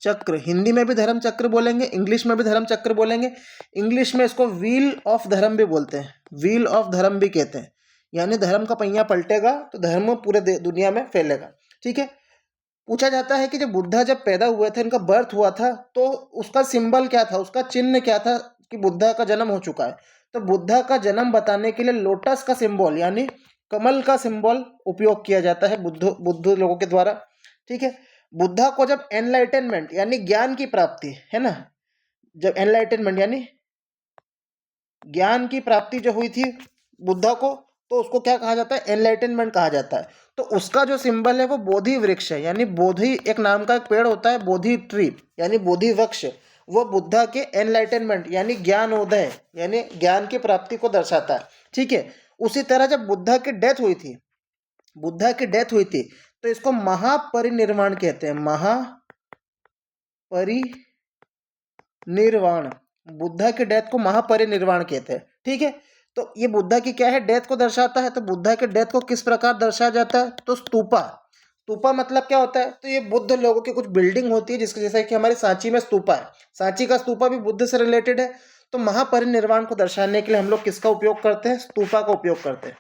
चक्र, हिंदी में भी धर्म चक्र बोलेंगे, इंग्लिश में भी धर्म चक्र बोलेंगे। इंग्लिश में इसको व्हील ऑफ धर्म भी बोलते हैं, व्हील ऑफ धर्म भी कहते हैं। यानी धर्म का पहिया पलटेगा तो धर्म पूरे दुनिया में फैलेगा। ठीक है, पूछा जाता है कि जब बुद्धा जब पैदा हुए थे, इनका बर्थ हुआ था, तो उसका सिंबल क्या था, उसका चिन्ह क्या था कि बुद्धा का जन्म हो चुका है। तो बुद्धा का जन्म बताने के लिए लोटस का सिंबल यानी कमल का सिंबल उपयोग किया जाता है बुद्ध लोगों के द्वारा। ठीक है, बुद्धा को जब एनलाइटनमेंट यानी ज्ञान की प्राप्ति, है ना, जब एनलाइटनमेंट यानी ज्ञान की प्राप्ति जो हुई थी बुद्धा को, तो उसको क्या कहा जाता है, एनलाइटनमेंट कहा जाता है। तो उसका जो सिंबल है वो बोधि वृक्ष है, यानी बोधि एक नाम का एक पेड़ होता है, बोधि ट्री यानी बोधि वृक्ष। वो बुद्धा के एनलाइटनमेंट यानी ज्ञानोदय यानी ज्ञान की प्राप्ति को दर्शाता है। ठीक है, उसी तरह जब बुद्धा की डेथ हुई थी, बुद्धा की डेथ हुई थी, तो इसको महापरिनिर्वाण कहते हैं, महापरिनिर्वाण। बुद्धा की डेथ को महापरिनिर्वाण कहते हैं। ठीक है, तो ये बुद्धा की क्या है, डेथ को दर्शाता है। तो बुद्धा के डेथ को किस प्रकार दर्शाया जाता है, तो स्तूपा। स्तूपा मतलब क्या होता है, तो ये बुद्ध लोगों की कुछ बिल्डिंग होती है जिसके जैसे कि हमारी सांची में स्तूपा है, सांची का स्तूपा भी बुद्ध से रिलेटेड है। तो महापरिनिर्वाण को दर्शाने के लिए हम लोग किसका उपयोग करते हैं, स्तूपा का उपयोग करते हैं।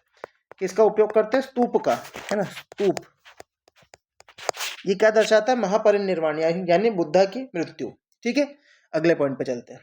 किसका उपयोग करते हैं, स्तूप का, है ना, स्तूप। ये क्या दर्शाता है, महापरिनिर्वाण यानी बुद्धा की मृत्यु। ठीक है, अगले पॉइंट पे चलते हैं।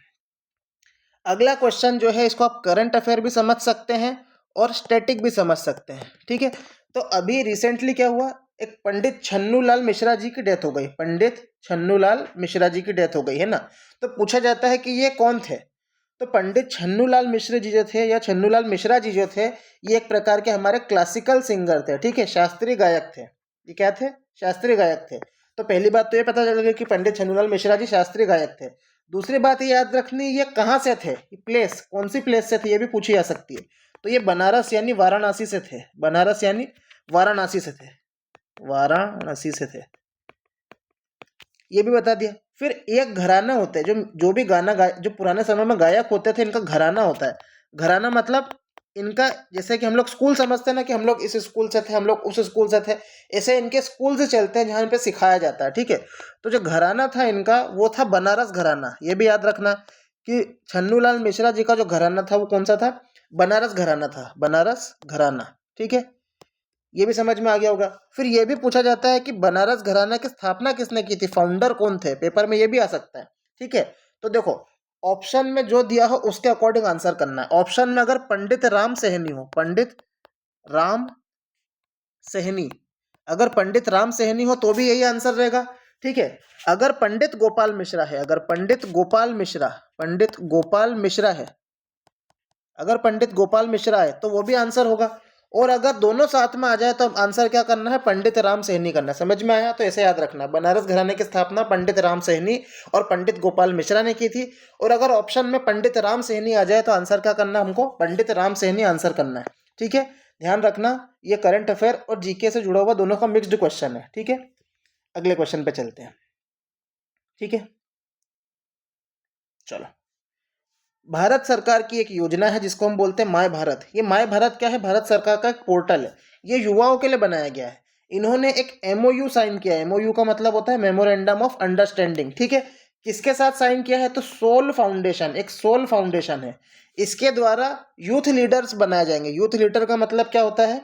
अगला क्वेश्चन जो है, इसको आप करंट अफेयर भी समझ सकते हैं और स्टैटिक भी समझ सकते हैं। ठीक है, तो अभी रिसेंटली क्या हुआ, एक पंडित छन्नूलाल मिश्रा जी की डेथ हो गई, पंडित छन्नूलाल मिश्रा जी की डेथ हो गई, है ना। तो पूछा जाता है कि ये कौन थे, तो पंडित छन्नूलाल मिश्र जी जो थे, या छन्नूलाल मिश्रा जी जो थे, ये एक प्रकार के हमारे क्लासिकल सिंगर थे। ठीक है, शास्त्रीय गायक थे। ये क्या थे, शास्त्रीय गायक थे। तो पहली बात तो ये पता चल गई कि पंडित छन्नूलाल मिश्रा जी शास्त्रीय गायक थे। दूसरी बात ये याद रखनी, ये कहाँ से थे, प्लेस कौन सी प्लेस से थे, ये भी पूछी जा सकती है। तो ये बनारस यानी वाराणसी से थे, बनारस यानी वाराणसी से थे, वाराणसी से थे, ये भी बता दिया। फिर एक घराना होता है, जो भी गाना जो पुराने समय में गायक होते थे, इनका घराना होता है। घराना मतलब इनका, जैसे कि हम लोग स्कूल समझते हैं ना, कि हम लोग इस स्कूल से थे, हम लोग उस स्कूल से थे, ऐसे इनके स्कूल से चलते हैं जहाँ पे सिखाया जाता है। ठीक है, तो जो घराना था इनका वो था बनारस घराना। ये भी याद रखना कि छन्नूलाल मिश्रा जी का जो घराना था वो कौन सा था, बनारस घराना था, बनारस घराना। ठीक है, ये भी समझ में आ गया होगा। फिर ये भी पूछा जाता है कि बनारस घराना की स्थापना किसने की थी, फाउंडर कौन थे, पेपर में ये भी आ सकता है। ठीक है, तो देखो ऑप्शन में जो दिया हो उसके अकॉर्डिंग आंसर करना है। ऑप्शन में अगर पंडित राम सहनी हो, पंडित राम सहनी, अगर पंडित राम सहनी हो तो भी यही आंसर रहेगा। ठीक है। अगर पंडित गोपाल मिश्रा है, अगर पंडित गोपाल मिश्रा है, अगर पंडित गोपाल मिश्रा है तो वो भी आंसर होगा। और अगर दोनों साथ में आ जाए तो आंसर क्या करना है, पंडित राम सहनी करना है। समझ में आया? तो ऐसे याद रखना, बनारस घराने की स्थापना पंडित राम सहनी और पंडित गोपाल मिश्रा ने की थी। और अगर ऑप्शन में पंडित राम सहनी आ जाए तो आंसर क्या करना है, हमको पंडित राम सहनी आंसर करना है। ठीक है, ध्यान रखना, ये करंट अफेयर और जीके से जुड़ा हुआ दोनों का मिक्स्ड क्वेश्चन है। ठीक है, अगले क्वेश्चन पे चलते हैं। ठीक है, चलो। भारत सरकार की एक योजना है जिसको हम बोलते हैं माय भारत। ये माय भारत क्या है, भारत सरकार का एक पोर्टल है, ये युवाओं के लिए बनाया गया है। इन्होंने एक एमओयू साइन किया है, एमओयू का मतलब होता है मेमोरेंडम ऑफ अंडरस्टैंडिंग। ठीक है, किसके साथ साइन किया है, तो सोल फाउंडेशन, एक सोल फाउंडेशन है, इसके द्वारा यूथ लीडर्स बनाए जाएंगे। यूथ लीडर का मतलब क्या होता है,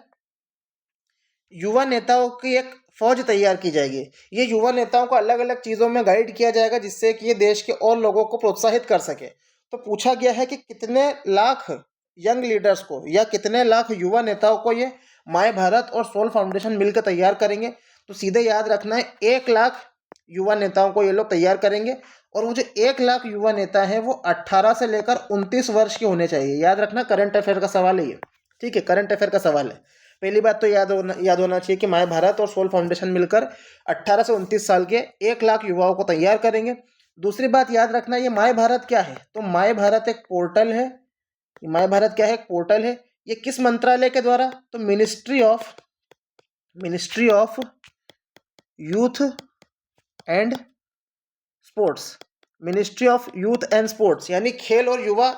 युवा नेताओं की एक फौज तैयार की जाएगी। ये युवा नेताओं को अलग अलग चीज़ों में गाइड किया जाएगा जिससे कि ये देश के और लोगों को प्रोत्साहित कर सके। तो पूछा गया है कि कितने लाख यंग लीडर्स को या कितने लाख युवा नेताओं को ये माय भारत और सोल फाउंडेशन मिलकर तैयार करेंगे। तो सीधे याद रखना है, 1 लाख युवा नेताओं को ये लोग तैयार करेंगे। और वो जो 1 लाख युवा नेता हैं वो 18 से लेकर 29 वर्ष के होने चाहिए। याद रखना, करंट अफेयर का सवाल है ये। ठीक है, करंट अफेयर का सवाल है। पहली बात तो याद होना चाहिए कि माय भारत और सोल फाउंडेशन मिलकर 18 से 29 साल के 1 लाख युवाओं को तैयार करेंगे। दूसरी बात याद रखना, ये माय भारत क्या है, तो माय भारत एक पोर्टल है। माय भारत क्या है, एक पोर्टल है। ये किस मंत्रालय के द्वारा, तो ministry of youth and sports, ministry of youth and sports, यानी खेल और युवा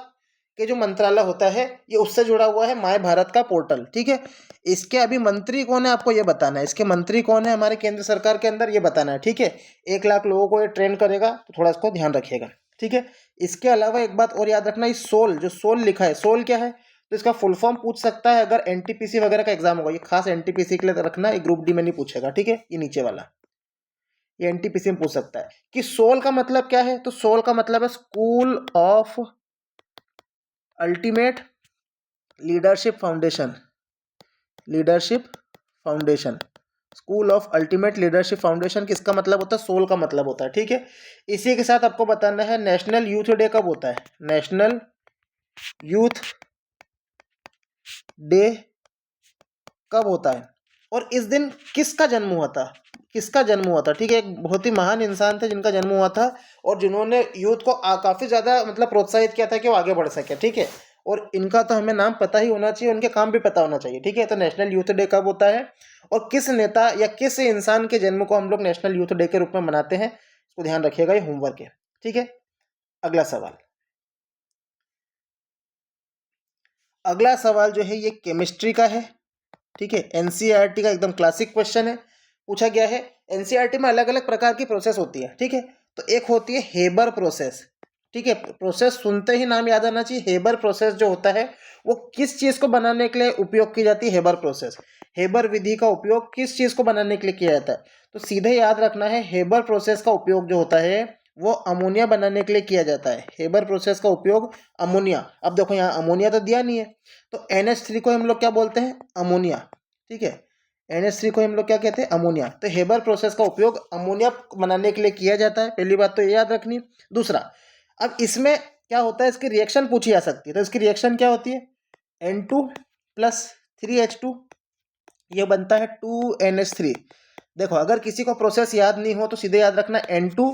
के जो मंत्रालय होता है ये उससे जुड़ा हुआ है माय भारत का पोर्टल। ठीक है, इसके अभी मंत्री कौन है आपको ये बताना है, इसके मंत्री कौन है हमारे केंद्र सरकार के अंदर ये बताना है। ठीक है, 1 लाख लोगों को ये ट्रेन करेगा, तो थोड़ा इसको ध्यान रखिएगा। ठीक है, इसके अलावा एक बात और याद रखना, इस सोल, जो सोल लिखा है, सोल क्या है, तो इसका फुल फॉर्म पूछ सकता है अगर एनटीपीसी वगैरह का एग्जाम होगा। ये खास एनटीपीसी के लिए रखना, ये ग्रुप डी में नहीं पूछेगा। ठीक है, ये नीचे वाला, ये एनटीपीसी में पूछ सकता है कि सोल का मतलब क्या है, तो सोल का मतलब है school of ultimate leadership foundation, school of ultimate leadership foundation किसका मतलब होता है, सोल का मतलब होता है। ठीक है, इसी के साथ आपको बताना है नेशनल यूथ डे कब होता है, नेशनल यूथ डे कब होता है और इस दिन किसका जन्म हुआ था, ठीक है, एक बहुत ही महान इंसान थे जिनका जन्म हुआ था और जिन्होंने यूथ को काफ़ी ज़्यादा मतलब प्रोत्साहित किया था कि वो आगे बढ़ सके। ठीक है, और इनका तो हमें नाम पता ही होना चाहिए, उनके काम भी पता होना चाहिए। ठीक है, तो नेशनल यूथ डे कब होता है और किस नेता या किस इंसान के जन्म को हम लोग नेशनल यूथ डे के रूप में मनाते हैं, इसको ध्यान रखिएगा, ये होमवर्क है। ठीक है, अगला सवाल जो है ये केमिस्ट्री का है। ठीक है, एनसीईआरटी का एकदम क्लासिक क्वेश्चन है, पूछा गया है। एनसीईआरटी में अलग अलग प्रकार की प्रोसेस होती है। ठीक है, तो एक होती है हेबर प्रोसेस। ठीक है, प्रोसेस सुनते ही नाम याद आना चाहिए। हेबर प्रोसेस जो होता है वो किस चीज़ को बनाने के लिए उपयोग की जाती है, हेबर प्रोसेस, हेबर विधि का उपयोग किस चीज़ को बनाने के लिए किया जाता है, तो सीधे याद रखना है हेबर प्रोसेस का उपयोग जो होता है वो अमोनिया बनाने के लिए किया जाता है। हेबर प्रोसेस का उपयोग अमोनिया, अब देखो यहाँ अमोनिया तो दिया नहीं है, तो NH3 को हम लोग क्या बोलते हैं, अमोनिया। ठीक है, NH3 को हम लोग क्या कहते हैं, अमोनिया। तो हेबर प्रोसेस का उपयोग अमोनिया बनाने के लिए किया जाता है, पहली बात तो ये याद रखनी। दूसरा, अब इसमें क्या होता है, इसकी रिएक्शन पूछी जा सकती है, तो इसकी रिएक्शन क्या होती है, N2 + 3H2, ये बनता है 2NH3। देखो अगर किसी को प्रोसेस याद नहीं हो तो सीधे याद रखना N2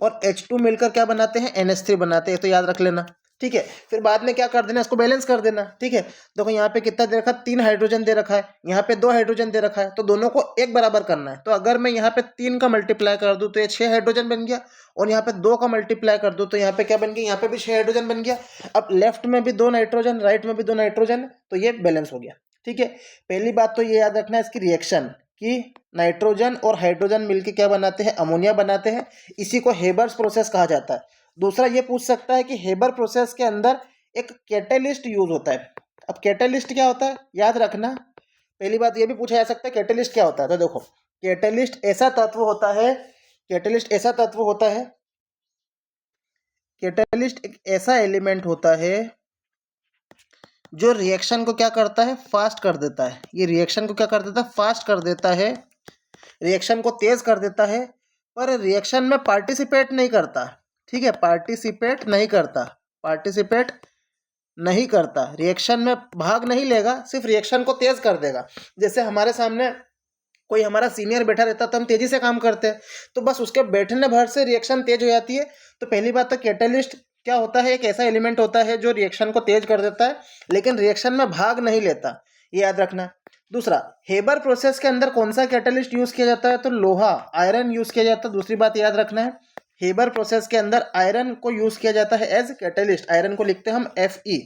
और H2 मिलकर क्या बनाते हैं, NH3 बनाते हैं, तो याद रख लेना। ठीक है, फिर बाद में क्या कर देना, इसको बैलेंस कर देना। ठीक है, देखो यहाँ पे कितना दे रखा है, 3 हाइड्रोजन दे रखा है, यहाँ पे 2 हाइड्रोजन दे रखा है, तो दोनों को एक बराबर करना है। तो अगर मैं यहाँ पे 3 का मल्टीप्लाई कर दूँ तो ये 6 हाइड्रोजन बन गया, और यहाँ पे 2 का मल्टीप्लाई कर दूँ तो यहाँ पे क्या बन गया, यहाँ पे भी 6 हाइड्रोजन बन गया। अब लेफ्ट में भी 2 नाइट्रोजन, राइट में भी 2 नाइट्रोजन, तो ये बैलेंस हो गया। ठीक है, पहली बात तो ये याद रखना है इसकी रिएक्शन कि नाइट्रोजन और हाइड्रोजन मिलकर क्या बनाते हैं, अमोनिया बनाते हैं, इसी को हेबर्स प्रोसेस कहा जाता है। दूसरा ये पूछ सकता है कि हेबर प्रोसेस के अंदर एक कैटेलिस्ट यूज होता है। अब कैटेलिस्ट क्या होता है याद रखना, पहली बात ये भी पूछा जा सकता है कैटेलिस्ट क्या होता है, तो देखो कैटेलिस्ट ऐसा तत्व होता है, कैटेलिस्ट एक ऐसा एलिमेंट होता है जो रिएक्शन को क्या करता है, फास्ट कर देता है। ये रिएक्शन को क्या कर देता है, फास्ट कर देता है, रिएक्शन को तेज कर देता है, पर रिएक्शन में पार्टिसिपेट नहीं करता, ठीक है, पार्टिसिपेट नहीं करता, रिएक्शन में भाग नहीं लेगा, सिर्फ रिएक्शन को तेज कर देगा। जैसे हमारे सामने कोई हमारा सीनियर बैठा रहता तो हम तेजी से काम करते हैं, तो बस उसके बैठने भर से रिएक्शन तेज हो जाती है। तो पहली बात तो कैटलिस्ट क्या होता है, एक ऐसा एलिमेंट होता है जो रिएक्शन को तेज कर देता है लेकिन रिएक्शन में भाग नहीं लेता, ये याद रखना। दूसरा, हेबर प्रोसेस के अंदर कौन सा कैटलिस्ट यूज किया जाता है, तो लोहा, आयरन यूज किया जाता है। दूसरी बात याद रखना है, हेबर प्रोसेस के अंदर आयरन को यूज किया जाता है एज कैटलिस्ट, आयरन को लिखते हैं हम Fe,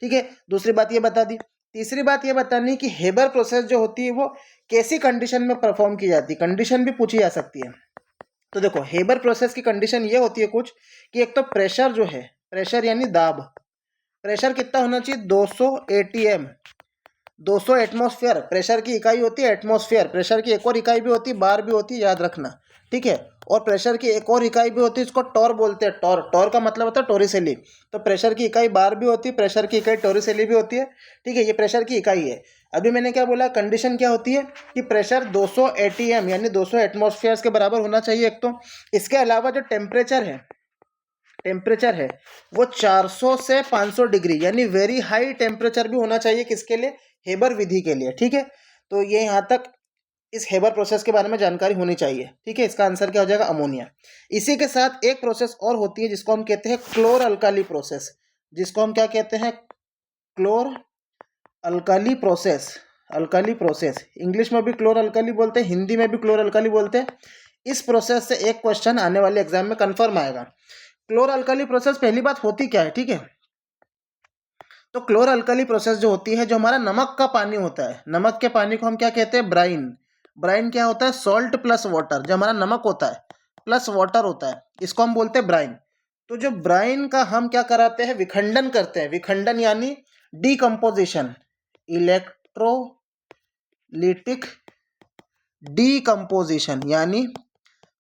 ठीक है। दूसरी बात ये बता दी। तीसरी बात ये बतानी कि हेबर प्रोसेस जो होती है वो कैसी कंडीशन में परफॉर्म की जाती है, कंडीशन भी पूछी जा सकती है। तो देखो, हेबर प्रोसेस की कंडीशन ये होती है कुछ कि एक तो प्रेशर जो है, प्रेशर यानी दाब, प्रेशर कितना होना चाहिए, 200 ATM, 200 एटमॉस्फेयर प्रेशर की इकाई होती है, एटमॉस्फेयर। प्रेशर की एक और इकाई भी होती है, बार भी होती है, याद रखना, ठीक है। और प्रेशर की एक और इकाई भी होती है, इसको टॉर बोलते हैं, टॉर, टॉर का मतलब होता है टोरिसेली। तो प्रेशर की इकाई बार भी होती है, प्रेशर की इकाई टोरिसेली भी होती है, ठीक है, ये प्रेशर की इकाई है। अभी मैंने क्या बोला, कंडीशन क्या होती है कि प्रेशर 200 ATM यानी 200 एटमॉस्फेयर के बराबर होना चाहिए एक तो। इसके अलावा जो टेम्परेचर है वो 400 से 500 डिग्री यानी वेरी हाई टेम्परेचर भी होना चाहिए, किसके लिए, हेबर विधि के लिए, ठीक है। तो ये यहाँ तक इस हेबर प्रोसेस के बारे में जानकारी होनी चाहिए, ठीक है। इसका आंसर क्या हो जाएगा, अमोनिया। इसी के साथ एक प्रोसेस और होती है जिसको हम कहते हैं क्लोर अल्काली प्रोसेस, जिसको हम क्या कहते हैं, क्लोर अल्काली प्रोसेस। इंग्लिश में भी क्लोर अल्काली बोलते हैं, हिंदी में भी क्लोर अल्काली बोलते हैं। इस प्रोसेस से एक क्वेश्चन आने वाले एग्जाम में कंफर्म आएगा। क्लोर अल्काली प्रोसेस पहली बात होती क्या है, ठीक है। तो क्लोर अल्काली प्रोसेस जो होती है, जो हमारा नमक का पानी होता है, नमक के पानी को हम क्या कहते हैं, ब्राइन। ब्राइन क्या होता है, सॉल्ट प्लस वाटर, जो हमारा नमक होता है प्लस वाटर होता है, इसको हम बोलते हैं ब्राइन। तो जो ब्राइन का हम क्या कराते हैं, विखंडन करते हैं। विखंडन यानी डीकम्पोजिशन, इलेक्ट्रोलिटिक डीकम्पोजिशन, यानी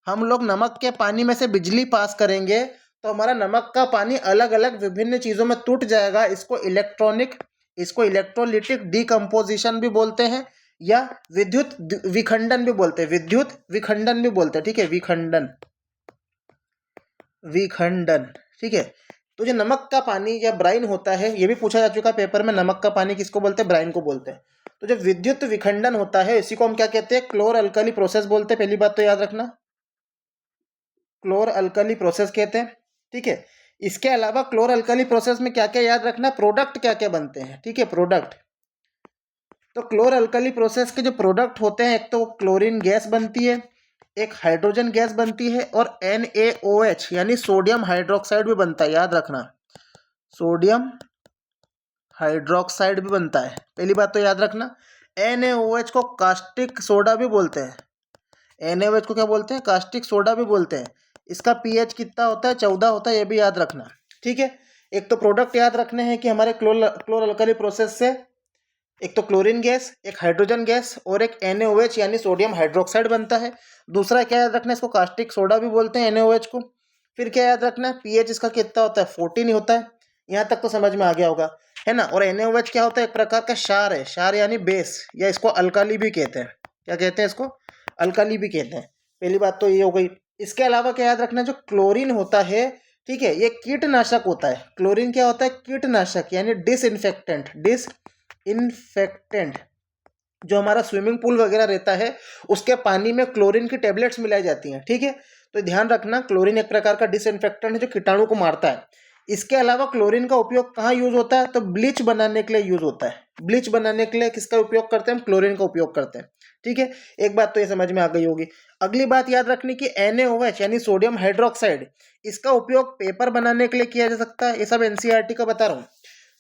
हम लोग नमक के पानी में से बिजली पास करेंगे तो हमारा नमक का पानी अलग अलग विभिन्न चीज़ों में टूट जाएगा। इसको इलेक्ट्रोलिटिक डीकम्पोजिशन भी बोलते हैं या विद्युत विखंडन भी बोलते हैं, ठीक है, विखंडन, ठीक है। तो जो नमक का पानी या ब्राइन होता है, ये भी पूछा जा चुका पेपर में, नमक का पानी किसको बोलते हैं, ब्राइन को बोलते हैं। तो जो विद्युत विखंडन होता है इसी को हम क्या कहते हैं, क्लोर अल्कली प्रोसेस बोलते हैं। पहली बात तो याद रखना, क्लोर अल्कली प्रोसेस कहते हैं, ठीक है। इसके अलावा क्लोर अल्कली प्रोसेस में क्या क्या याद रखना, प्रोडक्ट क्या क्या बनते हैं, ठीक है, प्रोडक्ट। तो क्लोर अल्कली प्रोसेस के जो प्रोडक्ट होते हैं, एक तो क्लोरीन गैस बनती है, एक हाइड्रोजन गैस बनती है, और NaOH यानी सोडियम हाइड्रोक्साइड भी बनता है, याद रखना, सोडियम हाइड्रोक्साइड भी बनता है। पहली बात तो याद रखना, NaOH को कास्टिक सोडा भी बोलते हैं, NaOH को क्या बोलते हैं, कास्टिक सोडा भी बोलते हैं। इसका pH कितना होता है, 14 होता है, ये भी याद रखना, ठीक है। एक तो प्रोडक्ट याद रखने हैं कि हमारे क्लोर अल्कली प्रोसेस से एक तो क्लोरीन गैस, एक हाइड्रोजन गैस और एक NaOH यानी सोडियम हाइड्रोक्साइड बनता है। दूसरा क्या याद रखना है, इसको कास्टिक सोडा भी बोलते हैं, NaOH को। फिर क्या याद रखना है, pH इसका कितना होता है, 14 होता है। यहाँ तक तो समझ में आ गया होगा, है ना। और NaOH क्या होता है, एक प्रकार का क्षार है, क्षार यानी बेस, या इसको अल्काली भी कहते हैं। क्या कहते हैं इसको, अल्काली भी कहते हैं। पहली बात तो ये हो गई। इसके अलावा क्या याद रखना है, जो क्लोरीन होता है, ठीक है, ये कीटनाशक होता है। क्लोरीन क्या होता है, कीटनाशक यानी डिसइंफेक्टेंट, जो हमारा स्विमिंग पूल वगैरह रहता है उसके पानी में क्लोरीन की टेबलेट्स मिलाई जाती हैं, ठीक है। तो ध्यान रखना, क्लोरीन एक प्रकार का डिसइंफेक्टेंट है जो कीटाणु को मारता है। इसके अलावा क्लोरीन का उपयोग कहाँ यूज होता है, तो ब्लीच बनाने के लिए यूज होता है। ब्लीच बनाने के लिए किसका उपयोग करते हैं, हम क्लोरीन का उपयोग करते हैं, ठीक है। एक बात तो ये समझ में आ गई होगी। अगली बात याद रखनी कि NaOH यानी सोडियम हाइड्रोक्साइड, इसका उपयोग पेपर बनाने के लिए किया जा सकता है। ये सब NCERT का बता रहा हूँ,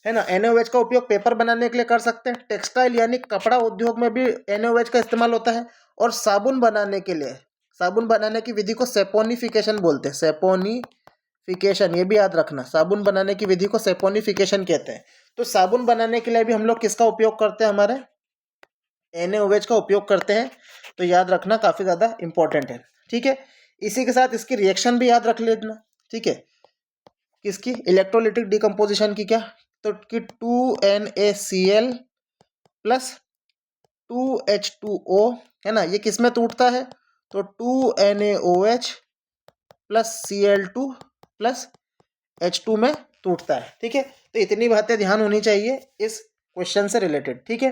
है ना। NaOH का उपयोग पेपर बनाने के लिए कर सकते हैं। टेक्सटाइल यानी कपड़ा उद्योग में भी NaOH का इस्तेमाल होता है। और साबुन बनाने के लिए, साबुन बनाने की विधि को सेपोनिफिकेशन बोलते हैं, सेपोनिफिकेशन, ये भी याद रखना, साबुन बनाने की विधि को सेपोनिफिकेशन कहते हैं। तो साबुन बनाने के लिए भी हम लोग किसका उपयोग करते हैं, हमारे NaOH का उपयोग करते हैं। तो याद रखना, काफ़ी ज़्यादा इंपॉर्टेंट है, ठीक है। इसी के साथ इसकी रिएक्शन भी याद रख लेना, ठीक है, किसकी, इलेक्ट्रोलिटिक डिकम्पोजिशन की, क्या, तो कि 2NaCl प्लस 2H2O, है ना, ये किस में टूटता है, तो 2NaOH plus Cl2 plus H2 में टूटता है। ठीक है, तो इतनी बातें ध्यान होनी चाहिए इस क्वेश्चन से रिलेटेड। ठीक है,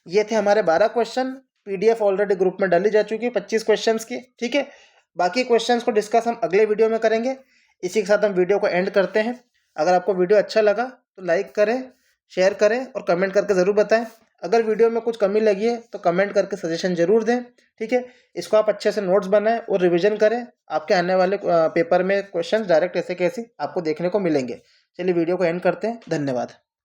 ये थे हमारे 12 क्वेश्चन। PDF ऑलरेडी ग्रुप में डाली जा चुकी है 25 क्वेश्चंस की। ठीक है, बाकी क्वेश्चंस को डिस्कस हम अगले वीडियो में करेंगे। इसी के साथ हम वीडियो को एंड करते हैं। अगर आपको वीडियो अच्छा लगा तो लाइक करें, शेयर करें और कमेंट करके ज़रूर बताएं। अगर वीडियो में कुछ कमी लगी है तो कमेंट करके सजेशन ज़रूर दें। ठीक है, इसको आप अच्छे से नोट्स बनाएं और रिवीजन करें। आपके आने वाले पेपर में क्वेश्चन डायरेक्ट ऐसे कैसे आपको देखने को मिलेंगे। चलिए वीडियो को एंड करते हैं। धन्यवाद।